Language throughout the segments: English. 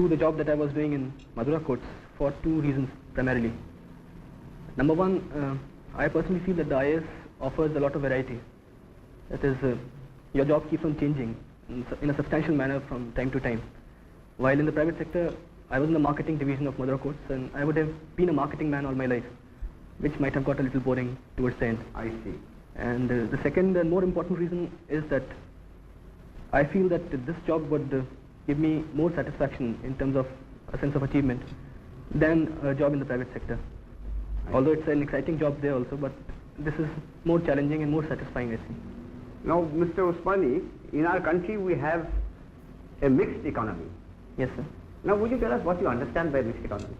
do the job that I was doing in Madura courts for two reasons primarily. Number one, I personally feel that the IAS offers a lot of variety. That is, your job keeps on changing in a substantial manner from time to time. While in the private sector, I was in the marketing division of Madura courts, and I would have been a marketing man all my life, which might have got a little boring towards the end. I see. And the second and more important reason is that I feel that this job would give me more satisfaction in terms of a sense of achievement than a job in the private sector. Although it's an exciting job there also, but this is more challenging and more satisfying, I think. Now, Mr. Usmani, in our country we have a mixed economy. Yes, sir. Now, would you tell us what you understand by mixed economy?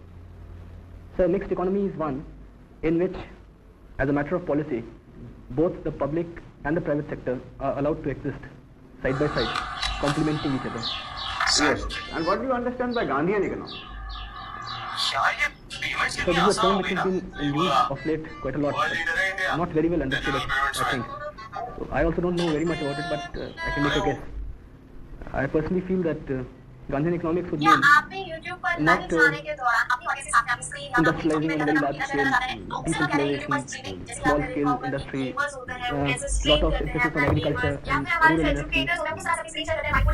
So, mixed economy is one in which, as a matter of policy, both the public and the private sector are allowed to exist side by side, complementing each other. Yes. And what do you understand by Gandhian economy? So this is a term which has been used of late quite a lot, but not very well understood, I think. So I also don't know very much about it, but I can make a guess. I personally feel that Gandhian economics would mean not industrializing on a very large scale, decentralization, small scale industry, lot of emphasis on agriculture and rural industry.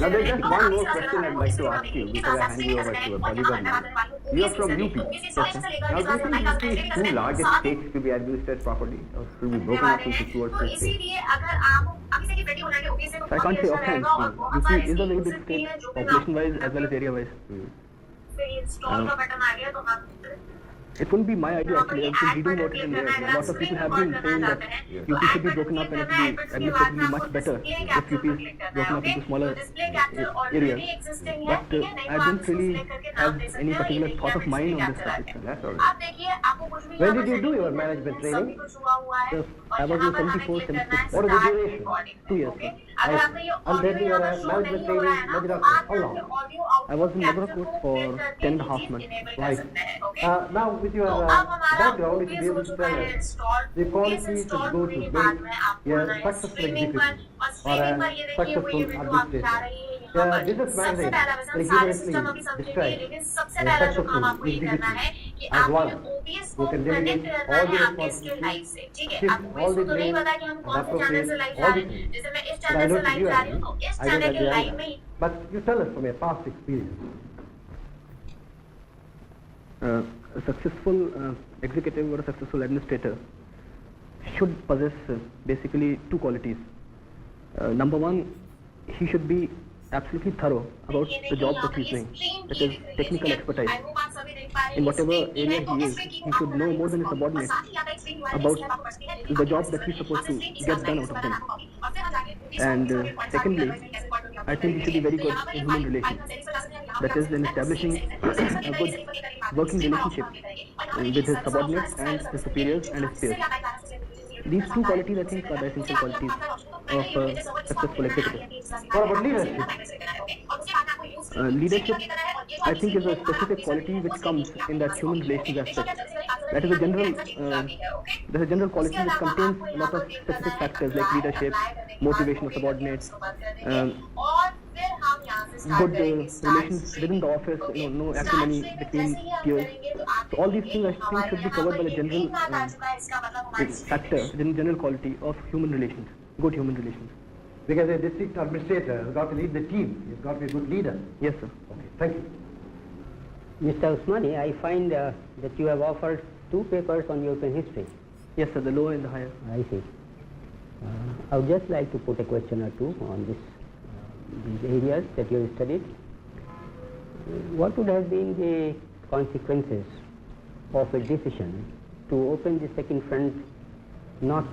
Now, there's just one more question I'd like to ask you before I hand you over to a bodyguard. You are from UP. Yes, sir. Now, do you think UP is too large a state to be administered properly, or should be broken up into two or three states? So I can't say offhand. UP is a very big state, population-wise as well as area-wise. It wouldn't be my idea actually. I've been reading about it in there. A lot of people have been saying that UP should be broken up and it will be administratively much better if UP is broken up into smaller areas. But I don't really have any particular thought of mine on this topic. That's all right. When did you do your management training? So I was in 74, 76. What is the duration? 2 years. Sir. And then you were a management training in Madura. How long? I was in Madura course for 10 and a half months. Right. Now, with your background, if you be able to tell us the qualities that go to build a successful executive or a successful administrator. Business magazine rigorously describes a successful executive as one who can delegate all the responsibilities, shift all the blame, and appropriate all the things. But I don't think you agree. I don't agree either. But you tell us from your past experience. A successful executive or a successful administrator should possess basically two qualities. Number one, he should be absolutely thorough about the job that he's doing, that is technical expertise. In whatever area he is, he should know more than his subordinates about the job that he's supposed to get done out of them. And secondly, I think he should be very good in human relations. That is, in establishing a good working relationship with his subordinates and his superiors and his peers. These two qualities, I think, are the essential qualities of a successful executive. What about leadership? Leadership, I think, is a specific quality which comes in that human relations aspect. That is a general, there's a general quality which contains a lot of specific factors like leadership, motivation of subordinates, good relations within the office, no acrimony between peers. So all these things, I think, should be covered by the general factor, the general quality of human relations, good human relations. Because a district administrator has got to lead the team. He's got to be a good leader. Yes, sir. Okay, thank you. Mr. Usmani, I find that you have offered two papers on European history. Yes, sir, the lower and the higher. I see. I would just like to put a question or two on these areas that you have studied. What would have been the consequences of a decision to open the second front not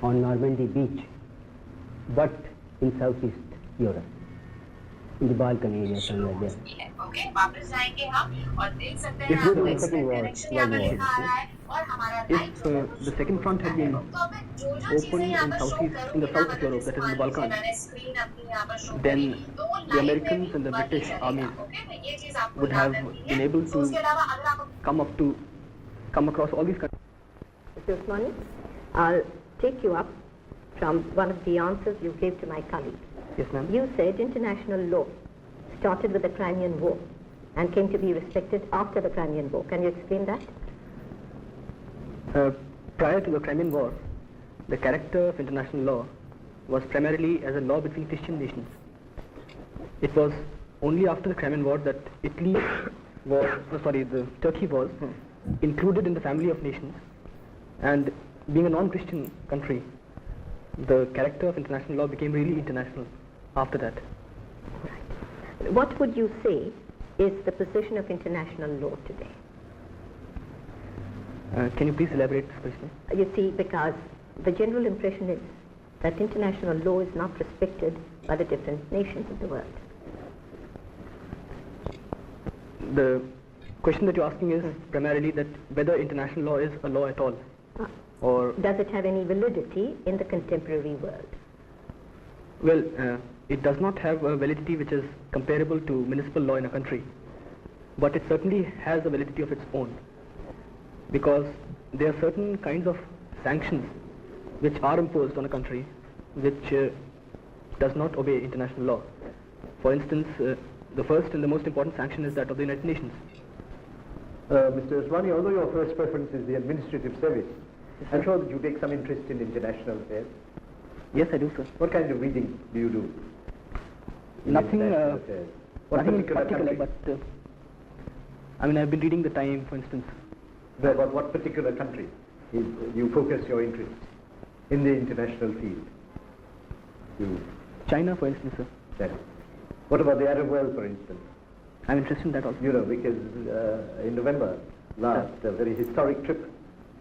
on Normandy beach but in Southeast Europe, in the Balkan area somewhere there? If the Second World War, if the second front had been open in the south of Europe, that is in the Balkans, then the Americans and the British armies would have been able to come across all these countries. Mr. Usmani, I'll take you up from one of the answers you gave to my colleague. Yes, ma'am. You said international law started with the Crimean War. and came to be respected after the Crimean War. Can you explain that? Prior to the Crimean War, the character of international law was primarily as a law between Christian nations. It was only after the Crimean War that Turkey was included in the family of nations, and being a non-Christian country, the character of international law became really international after that. What would you say is the position of international law today? Can you please elaborate this question? You see, because the general impression is that international law is not respected by the different nations of the world. The question that you're asking is primarily that whether international law is a law at all, or does it have any validity in the contemporary world? well, it does not have a validity which is comparable to municipal law in a country, but it certainly has a validity of its own, because there are certain kinds of sanctions which are imposed on a country which does not obey international law. For instance, the first and the most important sanction is that of the United Nations. Mr. Usmani, although your first preference is the administrative service, I'm sure that you take some interest in international affairs. Yes, I do, sir. What kind of reading do you do? in Nothing, international affairs? What nothing in particular particular, country? but I've been reading the Time, for instance. But what particular country you focus your interest in the international field? China, for instance, sir. That. What about the Arab world, for instance? I'm interested in that also. You know, because in November last, a very historic trip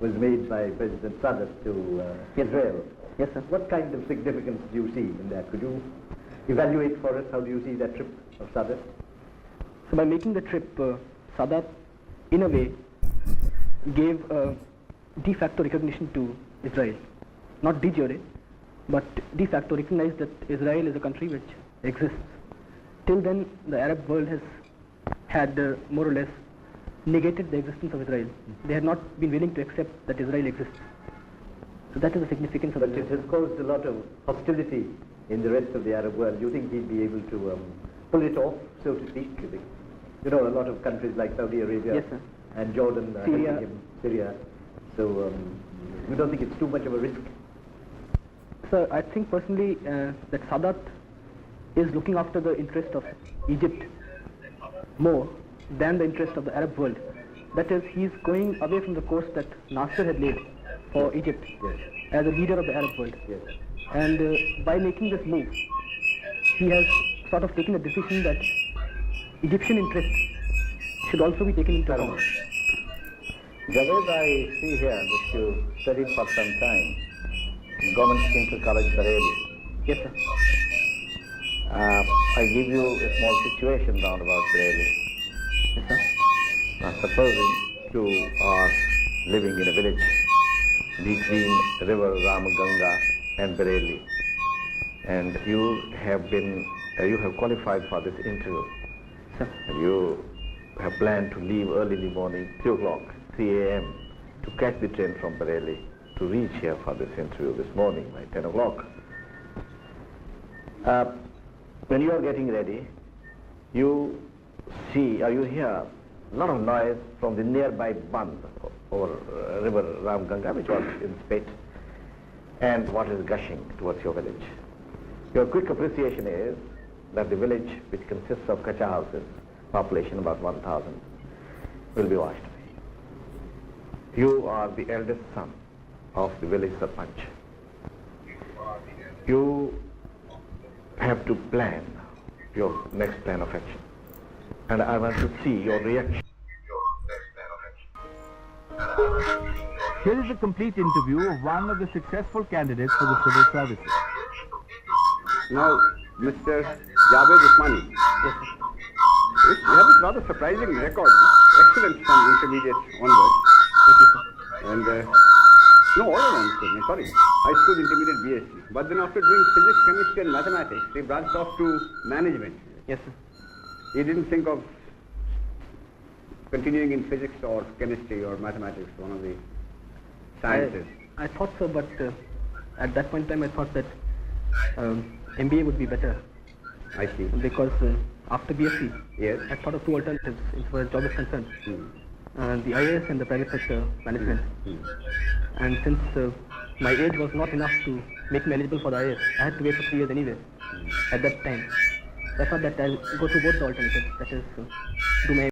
was made by President Sadat to Israel. Yes, sir. What kind of significance do you see in that? Could you evaluate for us how do you see that trip of Sadat? So by making the trip, Sadat, in a way, gave de facto recognition to Israel. Not de jure, but de facto recognized that Israel is a country which exists. Till then, the Arab world has had more or less negated the existence of Israel. They had not been willing to accept that Israel exists. So that is the significance of But the it has caused a lot of hostility in the rest of the Arab world. Do you think he'd be able to pull it off, so to speak? You know, a lot of countries like Saudi Arabia Yes, sir. and Jordan, Syria. Syria. So you don't think it's too much of a risk? Sir, I think personally that Sadat is looking after the interest of Egypt more than the interest of the Arab world. That is, he is going away from the course that Nasser had laid for Egypt as a leader of the Arab world. Yes. And by making this move, he has sort of taken a decision that Egyptian interest should also be taken into account. Javed, I see here that you studied for some time in Government Inter College, Bareilly. Yes, sir. I give you a small situation round about Bareilly. Yes, sir. Now, supposing you are living in a village between river Ramganga and Bareilly, and you have qualified for this interview. Sir. And you have planned to leave early in the morning, 3 o'clock, 3 a.m., to catch the train from Bareilly to reach here for this interview this morning by 10 o'clock. When you are getting ready, you see or you hear a lot of noise from the nearby Band over river Ramganga, which was in spate, and water is gushing towards your village. Your quick appreciation is that the village, which consists of kacha houses, population about 1,000, will be washed away. You are the eldest son of the village sarpanch. You have to plan your next plan of action, and I want to see your reaction. Here is a complete interview of one of the successful candidates for the civil services. Now, Mr. Javed Usmani, you have this rather surprising record, excellent from intermediate onwards. Thank you, sir. And no, all around, sorry, high school, intermediate, BSc. But then after doing physics, chemistry and mathematics, he branched off to management. Yes, sir. He didn't think of continuing in physics or chemistry or mathematics, one of the sciences. I thought so, but at that point in time I thought that MBA would be better, I see. because after BSc, Yes. I thought of two alternatives as far as job is concerned. Hmm. The IAS and the private sector management. And since my age was not enough to make me eligible for the IAS, I had to wait for 3 years anyway at that time. So I thought that I'll go through both the alternatives, that is, do my